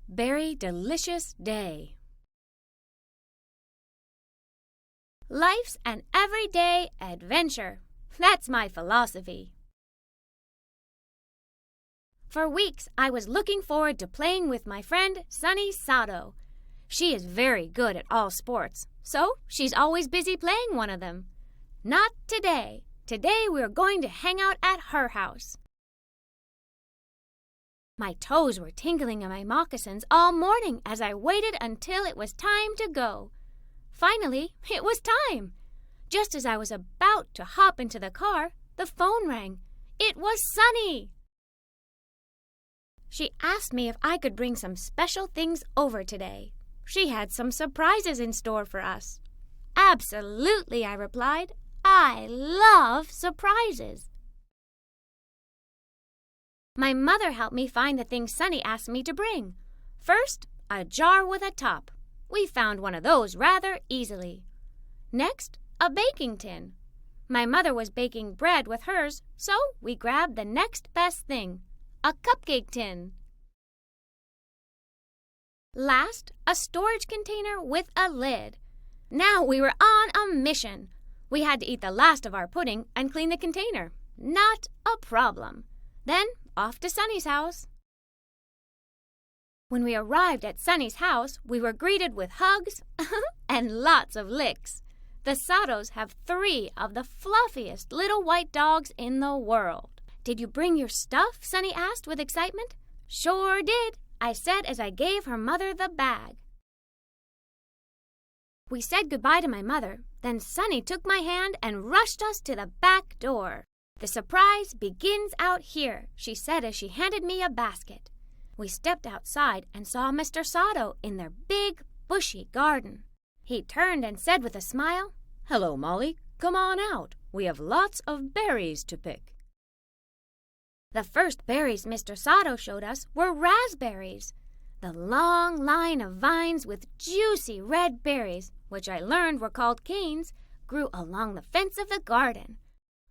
berry delicious day. Life's an everyday adventure. That's my philosophy. For weeks, I was looking forward to playing with my friend Sunny Sato. She is very good at all sports, so she's always busy playing one of them. Not today. Today we're going to hang out at her house. My toes were tingling in my moccasins all morning as I waited until it was time to go. Finally, it was time. Just as I was about to hop into the car, the phone rang. It was Sunny. She asked me if I could bring some special things over today. She had some surprises in store for us. Absolutely, I replied. I love surprises. My mother helped me find the things Sunny asked me to bring. First, a jar with a top. We found one of those rather easily. Next, a baking tin. My mother was baking bread with hers, so we grabbed the next best thing, a cupcake tin. Last, a storage container with a lid. Now we were on a mission. We had to eat the last of our pudding and clean the container. Not a problem. Then, off to Sunny's house. When we arrived at Sunny's house, we were greeted with hugs and lots of licks. The Satos have 3 of the fluffiest little white dogs in the world. Did you bring your stuff? Sunny asked with excitement. Sure did, I said as I gave her mother the bag. We said goodbye to my mother, then Sunny took my hand and rushed us to the back door. The surprise begins out here, she said as she handed me a basket. We stepped outside and saw Mr. Sato in their big, bushy garden. He turned and said with a smile, "Hello, Molly. Come on out. We have lots of berries to pick." The first berries Mr. Sato showed us were raspberries. The long line of vines with juicy red berries, which I learned were called canes, grew along the fence of the garden.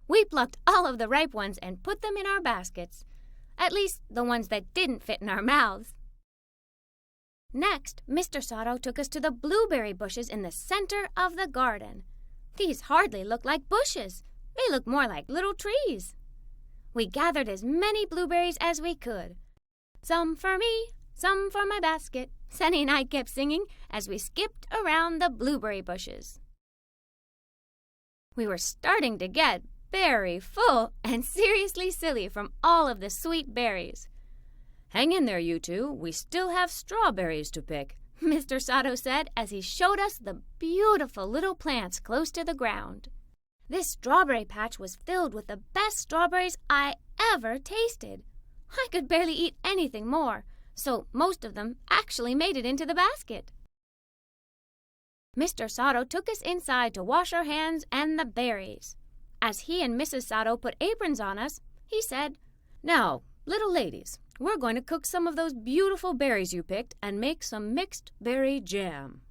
We plucked all of the ripe ones and put them in our baskets. At least the ones that didn't fit in our mouths. Next, Mr. Sato took us to the blueberry bushes in the center of the garden. These hardly look like bushes. They look more like little trees. We gathered as many blueberries as we could. Some for me, some for my basket, Sunny and I kept singing as we skipped around the blueberry bushes. We were starting to get very full and seriously silly from all of the sweet berries. "Hang in there, you two. We still have strawberries to pick," Mr. Sato said as he showed us the beautiful little plants close to the ground. This strawberry patch was filled with the best strawberries I ever tasted. I could barely eat anything more, so most of them actually made it into the basket. Mr. Sato took us inside to wash our hands and the berries. As he and Mrs. Sato put aprons on us, he said, "Now, little ladies, we're going to cook some of those beautiful berries you picked and make some mixed berry jam."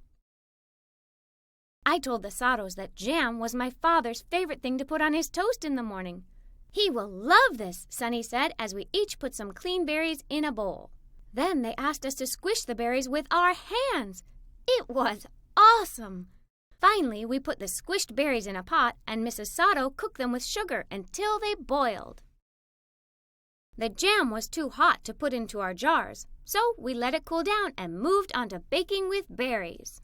I told the Satos that jam was my father's favorite thing to put on his toast in the morning. "He will love this," Sunny said as we each put some clean berries in a bowl. Then they asked us to squish the berries with our hands. It was awesome. Finally, we put the squished berries in a pot and Mrs. Sato cooked them with sugar until they boiled. The jam was too hot to put into our jars, so we let it cool down and moved on to baking with berries.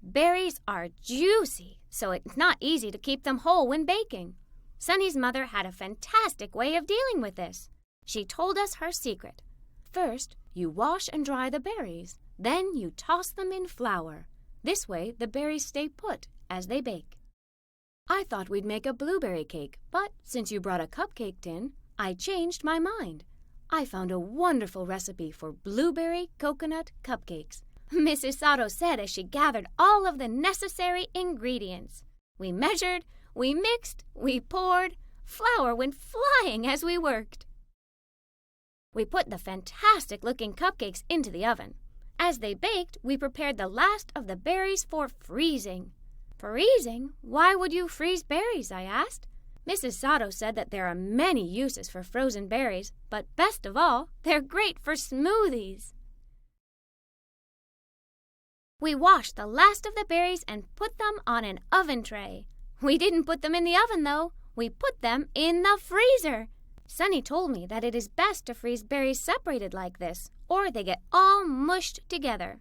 Berries are juicy, so it's not easy to keep them whole when baking. Sunny's mother had a fantastic way of dealing with this. She told us her secret. First, you wash and dry the berries. Then you toss them in flour. This way, the berries stay put as they bake. I thought we'd make a blueberry cake, but since you brought a cupcake tin, I changed my mind. I found a wonderful recipe for blueberry coconut cupcakes, Mrs. Sato said as she gathered all of the necessary ingredients. We measured, we mixed, we poured. Flour went flying as we worked. We put the fantastic-looking cupcakes into the oven. As they baked, we prepared the last of the berries for freezing. Freezing? Why would you freeze berries? I asked. Mrs. Sato said that there are many uses for frozen berries, but best of all, they're great for smoothies. We washed the last of the berries and put them on an oven tray. We didn't put them in the oven, though. We put them in the freezer. Sunny told me that it is best to freeze berries separated like this, or they get all mushed together.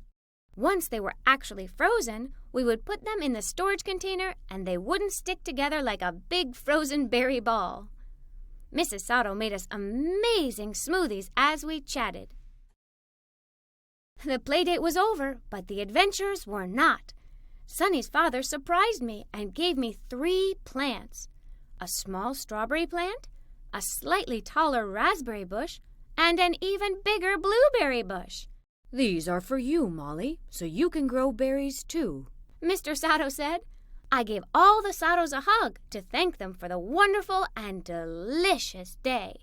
Once they were actually frozen, we would put them in the storage container and they wouldn't stick together like a big frozen berry ball. Mrs. Sato made us amazing smoothies as we chatted. The playdate was over, but the adventures were not. Sunny's father surprised me and gave me 3 plants: a small strawberry plant, a slightly taller raspberry bush, and an even bigger blueberry bush. "These are for you, Molly, so you can grow berries too," Mr. Sato said. I gave all the Satos a hug to thank them for the wonderful and delicious day.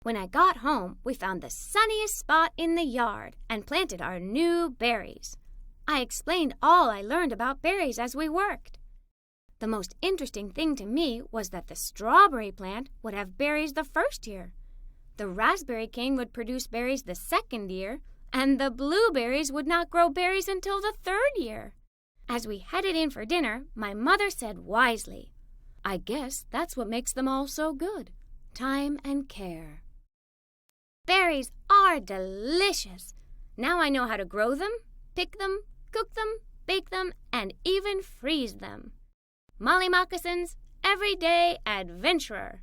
When I got home, we found the sunniest spot in the yard and planted our new berries. I explained all I learned about berries as we worked. The most interesting thing to me was that the strawberry plant would have berries the first year. The raspberry cane would produce berries the second year, and the blueberries would not grow berries until the 3rd year. As we headed in for dinner, my mother said wisely, "I guess that's what makes them all so good. Time and care." Berries are delicious. Now I know how to grow them, pick them, cook them, bake them, and even freeze them. Molly Moccasins, everyday adventurer.